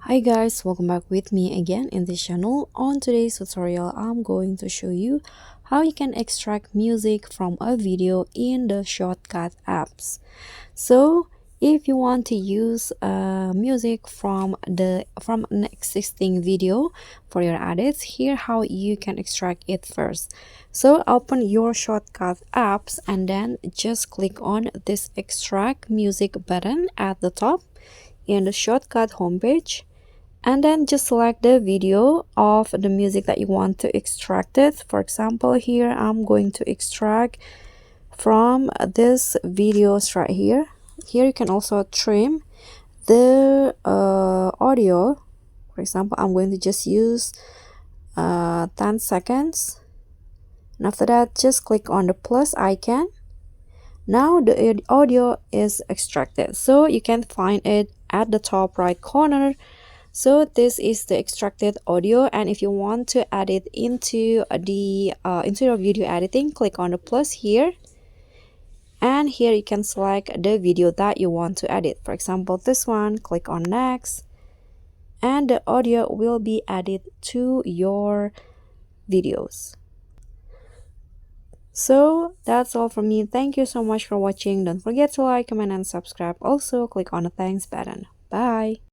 Hi guys, welcome back with me again in this channel. On today's tutorial, I'm going to show you how you can extract music from a video in the Shortcut apps. So if you want to use music from an existing video for your edits, here how you can extract it first. So open your Shortcut apps and then just click on this extract music button at the top in the Shortcut homepage, and then just select the video of the music that you want to extract it. For example, here I'm going to extract from this videos right here. Here you can also trim the audio. For example, I'm going to just use 10 seconds, and after that just click on the plus icon. Now the audio is extracted, so you can find it at the top right corner. So this is the extracted audio, and if you want to add it into your video editing, click on the plus here, and here you can select the video that you want to edit. For example, this one, click on next, and the audio will be added to your videos. So that's all from me. Thank you so much for watching. Don't forget to like, comment, and subscribe. Also click on the thanks button. Bye.